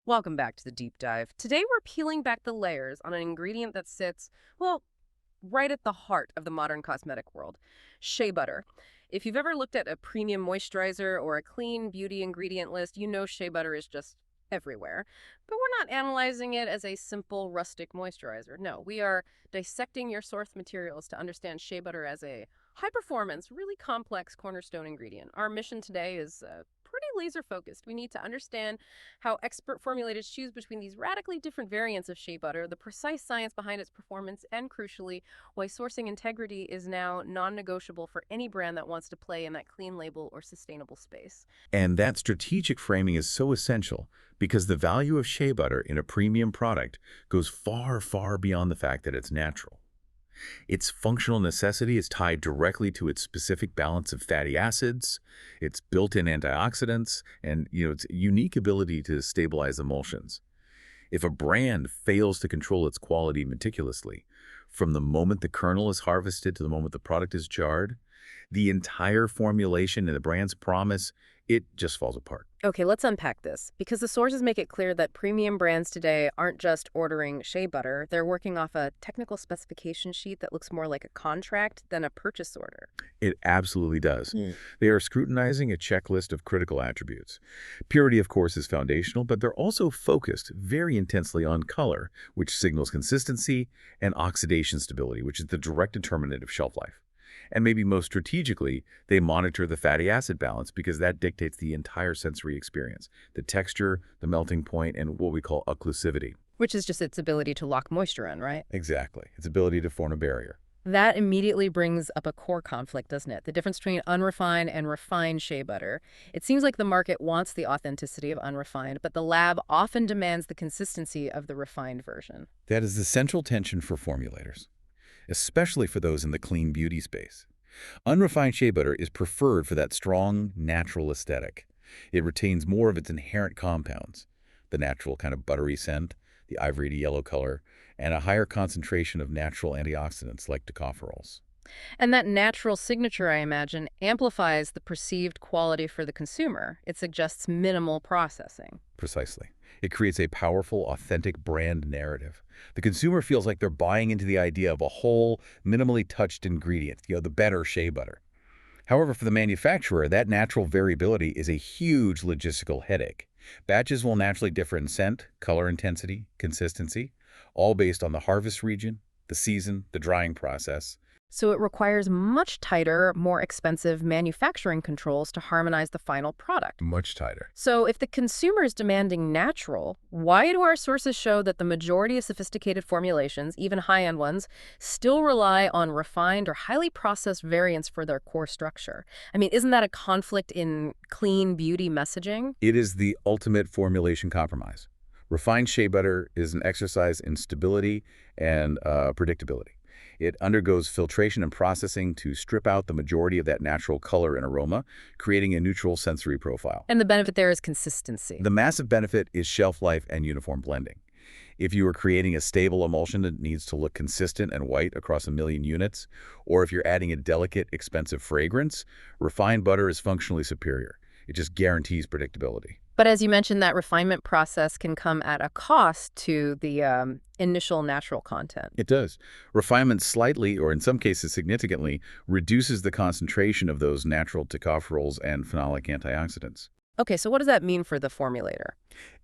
Welcome back to the deep dive. Today we're peeling back the layers on an ingredient that sits, well, right at the heart of the modern cosmetic world, shea butter. If you've ever looked at a premium moisturizer or a clean beauty ingredient list, you know shea butter is just everywhere. But we're not analyzing it as a simple rustic moisturizer. No, we are dissecting your source materials to understand shea butter as a high performance, really complex cornerstone ingredient. Our mission today is pretty laser focused. We need to understand how expert formulators choose between these radically different variants of shea butter, the precise science behind its performance, and crucially, why sourcing integrity is now non-negotiable for any brand that wants to play in that clean label or sustainable space. And that strategic framing is so essential because the value of shea butter in a premium product goes far, far beyond the fact that it's natural. Its functional necessity is tied directly to its specific balance of fatty acids, its built-in antioxidants, and its unique ability to stabilize emulsions. If a brand fails to control its quality meticulously, from the moment the kernel is harvested to the moment the product is jarred, the entire formulation and the brand's promise, it just falls apart. Okay, let's unpack this, because the sources make it clear that premium brands today aren't just ordering shea butter, they're working off a technical specification sheet that looks more like a contract than a purchase order. It absolutely does. They are scrutinizing a checklist of critical attributes. Purity, of course, is foundational, but they're also focused very intensely on color, which signals consistency, and oxidation stability, which is the direct determinant of shelf life. And maybe most strategically, they monitor the fatty acid balance because that dictates the entire sensory experience, the texture, the melting point, and what we call occlusivity. Which is just its ability to lock moisture in, right? Exactly. Its ability to form a barrier. That immediately brings up a core conflict, doesn't it? The difference between unrefined and refined shea butter. It seems like the market wants the authenticity of unrefined, but the lab often demands the consistency of the refined version. That is the central tension for formulators, especially for those in the clean beauty space. Unrefined shea butter is preferred for that strong, natural aesthetic. It retains more of its inherent compounds, the natural kind of buttery scent, the ivory to yellow color, and a higher concentration of natural antioxidants like tocopherols. And that natural signature, I imagine, amplifies the perceived quality for the consumer. It suggests minimal processing. Precisely. It creates a powerful, authentic brand narrative. The consumer feels like they're buying into the idea of a whole, minimally touched ingredient, the better shea butter. However, for the manufacturer, that natural variability is a huge logistical headache. Batches will naturally differ in scent, color intensity, consistency, all based on the harvest region, the season, the drying process. So it requires much tighter, more expensive manufacturing controls to harmonize the final product. Much tighter. So if the consumer is demanding natural, why do our sources show that the majority of sophisticated formulations, even high-end ones, still rely on refined or highly processed variants for their core structure? I mean, isn't that a conflict in clean beauty messaging? It is the ultimate formulation compromise. Refined shea butter is an exercise in stability and predictability. It undergoes filtration and processing to strip out the majority of that natural color and aroma, creating a neutral sensory profile. And the benefit there is consistency. The massive benefit is shelf life and uniform blending. If you are creating a stable emulsion that needs to look consistent and white across a million units, or if you're adding a delicate, expensive fragrance, refined butter is functionally superior. It just guarantees predictability. But as you mentioned, that refinement process can come at a cost to the initial natural content. It does. Refinement slightly, or in some cases significantly, reduces the concentration of those natural tocopherols and phenolic antioxidants. Okay, so what does that mean for the formulator?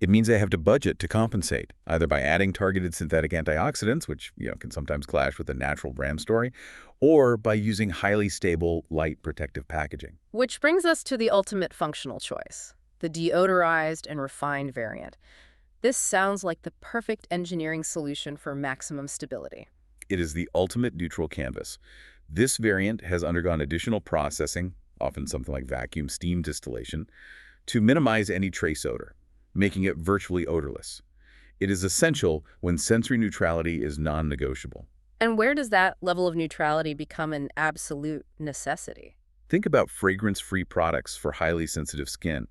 It means they have to budget to compensate, either by adding targeted synthetic antioxidants, which can sometimes clash with the natural brand story, or by using highly stable, light protective packaging. Which brings us to the ultimate functional choice, the deodorized and refined variant. This sounds like the perfect engineering solution for maximum stability. It is the ultimate neutral canvas. This variant has undergone additional processing, often something like vacuum steam distillation, to minimize any trace odor, making it virtually odorless. It is essential when sensory neutrality is non-negotiable. And where does that level of neutrality become an absolute necessity? Think about fragrance-free products for highly sensitive skin,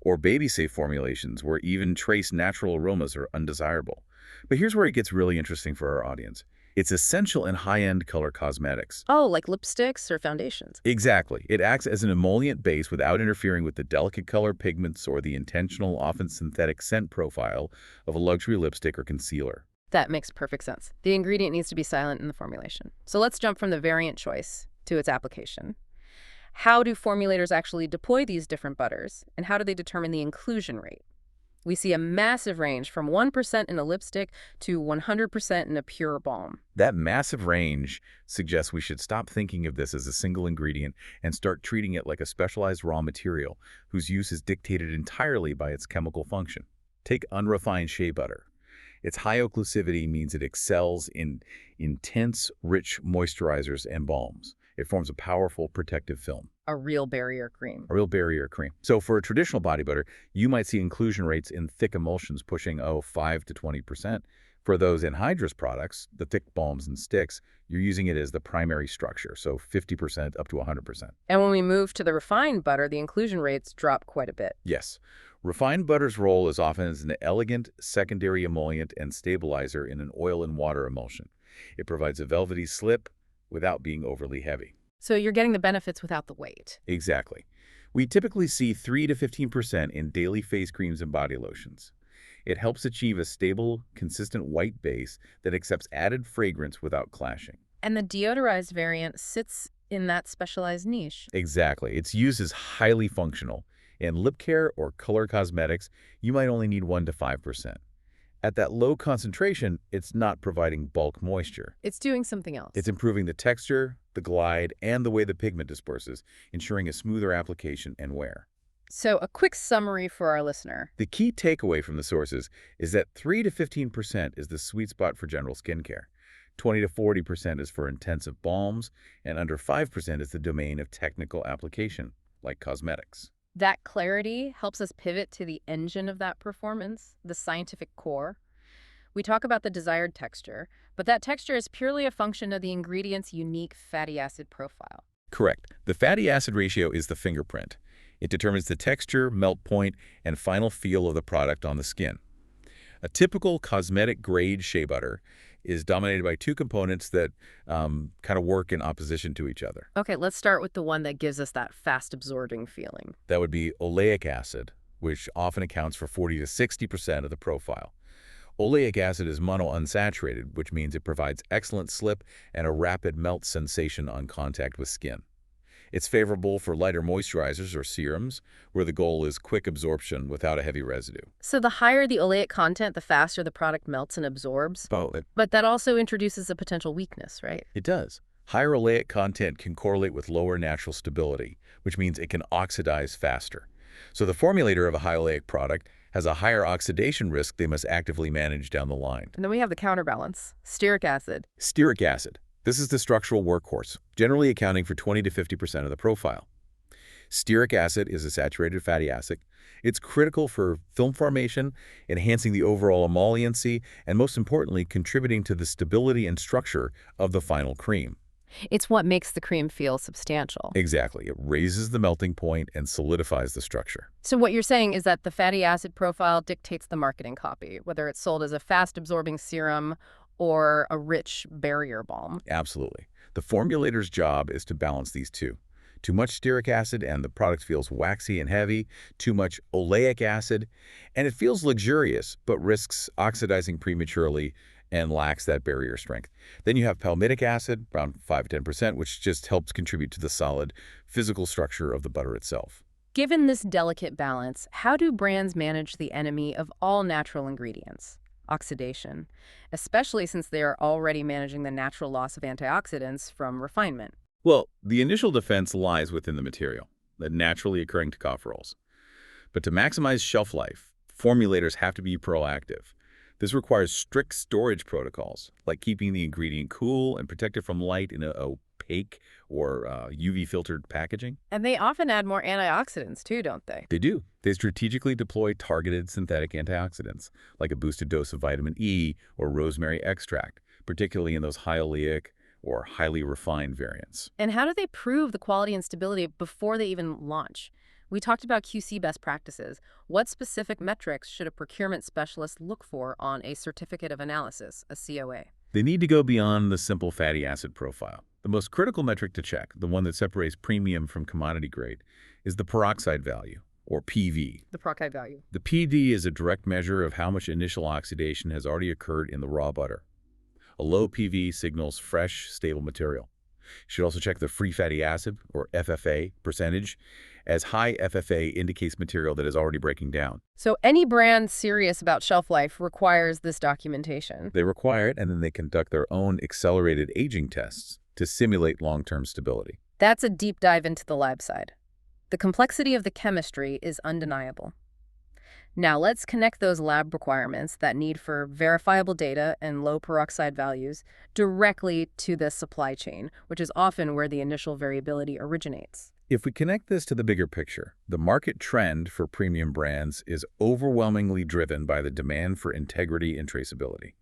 or baby-safe formulations where even trace natural aromas are undesirable. But here's where it gets really interesting for our audience. It's essential in high-end color cosmetics. Oh, like lipsticks or foundations. Exactly. It acts as an emollient base without interfering with the delicate color pigments or the intentional, often synthetic scent profile of a luxury lipstick or concealer. That makes perfect sense. The ingredient needs to be silent in the formulation. So let's jump from the variant choice to its application. How do formulators actually deploy these different butters, and how do they determine the inclusion rate? We see a massive range from 1% in a lipstick to 100% in a pure balm. That massive range suggests we should stop thinking of this as a single ingredient and start treating it like a specialized raw material whose use is dictated entirely by its chemical function. Take unrefined shea butter. Its high occlusivity means it excels in intense, rich moisturizers and balms. It forms a powerful protective film. A real barrier cream. A real barrier cream. So for a traditional body butter, you might see inclusion rates in thick emulsions pushing, 5 to 20%. For those anhydrous products, the thick balms and sticks, you're using it as the primary structure, so 50% up to 100%. And when we move to the refined butter, the inclusion rates drop quite a bit. Yes. Refined butter's role is often as an elegant secondary emollient and stabilizer in an oil and water emulsion. It provides a velvety slip without being overly heavy. So you're getting the benefits without the weight. Exactly. We typically see 3 to 15% in daily face creams and body lotions. It helps achieve a stable, consistent white base that accepts added fragrance without clashing. And the deodorized variant sits in that specialized niche. Exactly. Its use is highly functional. In lip care or color cosmetics, you might only need 1 to 5%. At that low concentration, it's not providing bulk moisture. It's doing something else. It's improving the texture, the glide, and the way the pigment disperses, ensuring a smoother application and wear. So a quick summary for our listener. The key takeaway from the sources is that 3 to 15% is the sweet spot for general skincare. 20 to 40% is for intensive balms, and under 5% is the domain of technical application, like cosmetics. That clarity helps us pivot to the engine of that performance, the scientific core. We talk about the desired texture, but that texture is purely a function of the ingredient's unique fatty acid profile. Correct. The fatty acid ratio is the fingerprint. It determines the texture, melt point, and final feel of the product on the skin. A typical cosmetic-grade shea butter is dominated by two components that kind of work in opposition to each other. Okay, let's start with the one that gives us that fast-absorbing feeling. That would be oleic acid, which often accounts for 40 to 60% of the profile. Oleic acid is monounsaturated, which means it provides excellent slip and a rapid melt sensation on contact with skin. It's favorable for lighter moisturizers or serums, where the goal is quick absorption without a heavy residue. So the higher the oleic content, the faster the product melts and absorbs. But that also introduces a potential weakness, right? It does. Higher oleic content can correlate with lower natural stability, which means it can oxidize faster. So the formulator of a high oleic product has a higher oxidation risk they must actively manage down the line. And then we have the counterbalance, stearic acid. Stearic acid. This is the structural workhorse, generally accounting for 20 to 50% of the profile. Stearic acid is a saturated fatty acid. It's critical for film formation, enhancing the overall emolliency, and most importantly, contributing to the stability and structure of the final cream. It's what makes the cream feel substantial. Exactly. It raises the melting point and solidifies the structure. So what you're saying is that the fatty acid profile dictates the marketing copy, whether it's sold as a fast-absorbing serum or a rich barrier balm. Absolutely. The formulator's job is to balance these two. Too much stearic acid and the product feels waxy and heavy. Too much oleic acid and it feels luxurious but risks oxidizing prematurely and lacks that barrier strength. Then you have palmitic acid, around 5 to 10%, which just helps contribute to the solid physical structure of the butter itself. Given this delicate balance, how do brands manage the enemy of all natural ingredients? Oxidation, especially since they are already managing the natural loss of antioxidants from refinement. Well, the initial defense lies within the material, the naturally occurring tocopherols. But to maximize shelf life, formulators have to be proactive. This requires strict storage protocols, like keeping the ingredient cool and protected from light in an opaque or UV-filtered packaging. And they often add more antioxidants too, don't they? They do. They strategically deploy targeted synthetic antioxidants, like a boosted dose of vitamin E or rosemary extract, particularly in those high oleic or highly refined variants. And how do they prove the quality and stability before they even launch? We talked about QC best practices. What specific metrics should a procurement specialist look for on a certificate of analysis, a COA? They need to go beyond the simple fatty acid profile. The most critical metric to check, the one that separates premium from commodity grade, is the peroxide value, or PV. The peroxide value. The PD is a direct measure of how much initial oxidation has already occurred in the raw butter. A low PV signals fresh, stable material. You should also check the free fatty acid, or FFA, percentage, as high FFA indicates material that is already breaking down. So any brand serious about shelf life requires this documentation. They require it, and then they conduct their own accelerated aging tests to simulate long-term stability. That's a deep dive into the lab side. The complexity of the chemistry is undeniable. Now let's connect those lab requirements, that need for verifiable data and low peroxide values, directly to the supply chain, which is often where the initial variability originates. If we connect this to the bigger picture, the market trend for premium brands is overwhelmingly driven by the demand for integrity and traceability.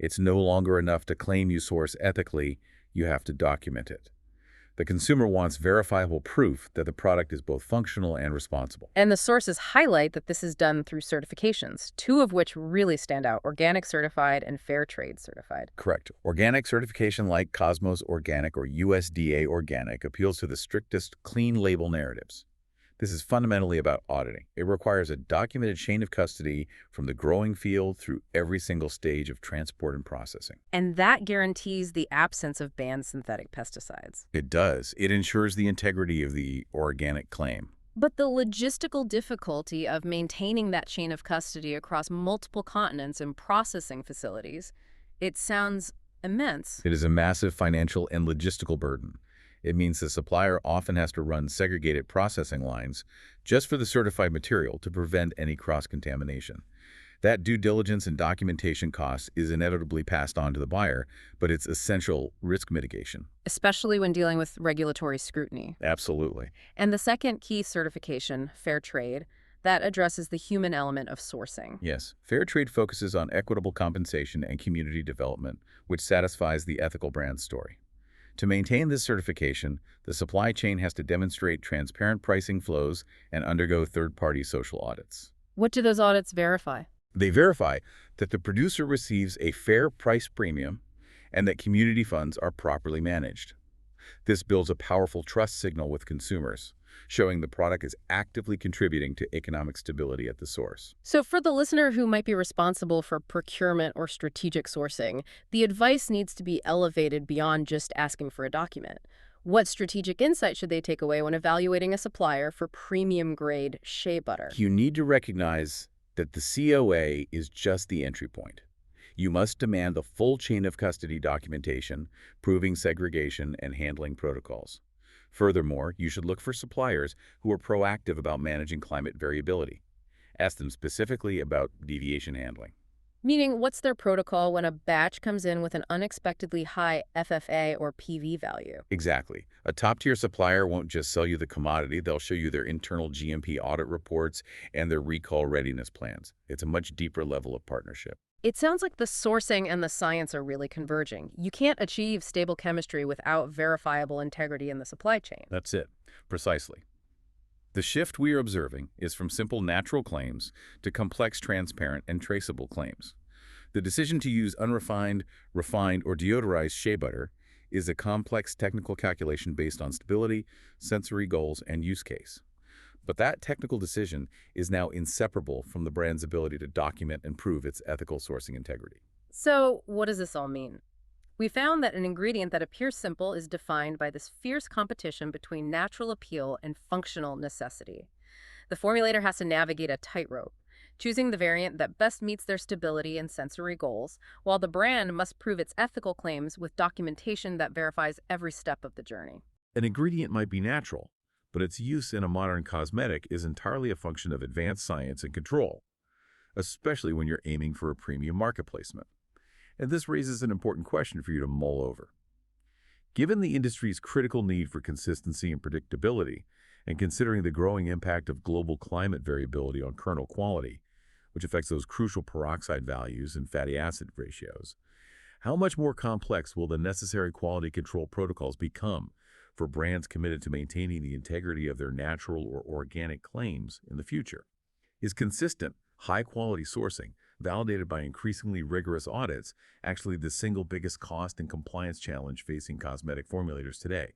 It's no longer enough to claim you source ethically, you have to document it. The consumer wants verifiable proof that the product is both functional and responsible. And the sources highlight that this is done through certifications, two of which really stand out: organic certified and fair trade certified. Correct. Organic certification like Cosmos Organic or USDA Organic appeals to the strictest clean label narratives. This is fundamentally about auditing. It requires a documented chain of custody from the growing field through every single stage of transport and processing. And that guarantees the absence of banned synthetic pesticides. It does. It ensures the integrity of the organic claim. But the logistical difficulty of maintaining that chain of custody across multiple continents and processing facilities, it sounds immense. It is a massive financial and logistical burden. It means the supplier often has to run segregated processing lines just for the certified material to prevent any cross-contamination. That due diligence and documentation cost is inevitably passed on to the buyer, but it's essential risk mitigation. Especially when dealing with regulatory scrutiny. Absolutely. And the second key certification, fair trade, that addresses the human element of sourcing. Yes, fair trade focuses on equitable compensation and community development, which satisfies the ethical brand story. To maintain this certification, the supply chain has to demonstrate transparent pricing flows and undergo third-party social audits. What do those audits verify? They verify that the producer receives a fair price premium and that community funds are properly managed. This builds a powerful trust signal with consumers, showing the product is actively contributing to economic stability at the source. So for the listener who might be responsible for procurement or strategic sourcing, the advice needs to be elevated beyond just asking for a document. What strategic insight should they take away when evaluating a supplier for premium-grade shea butter? You need to recognize that the COA is just the entry point. You must demand the full chain of custody documentation, proving segregation and handling protocols. Furthermore, you should look for suppliers who are proactive about managing climate variability. Ask them specifically about deviation handling. Meaning, what's their protocol when a batch comes in with an unexpectedly high FFA or PV value? Exactly. A top-tier supplier won't just sell you the commodity, they'll show you their internal GMP audit reports and their recall readiness plans. It's a much deeper level of partnership. It sounds like the sourcing and the science are really converging. You can't achieve stable chemistry without verifiable integrity in the supply chain. That's it. Precisely. The shift we are observing is from simple natural claims to complex, transparent, and traceable claims. The decision to use unrefined, refined, or deodorized shea butter is a complex technical calculation based on stability, sensory goals, and use case. But that technical decision is now inseparable from the brand's ability to document and prove its ethical sourcing integrity. So, what does this all mean? We found that an ingredient that appears simple is defined by this fierce competition between natural appeal and functional necessity. The formulator has to navigate a tightrope, choosing the variant that best meets their stability and sensory goals, while the brand must prove its ethical claims with documentation that verifies every step of the journey. An ingredient might be natural, but its use in a modern cosmetic is entirely a function of advanced science and control, especially when you're aiming for a premium market placement. And this raises an important question for you to mull over. Given the industry's critical need for consistency and predictability, and considering the growing impact of global climate variability on kernel quality, which affects those crucial peroxide values and fatty acid ratios, how much more complex will the necessary quality control protocols become for brands committed to maintaining the integrity of their natural or organic claims in the future? Is consistent, high-quality sourcing validated by increasingly rigorous audits, actually the single biggest cost and compliance challenge facing cosmetic formulators today.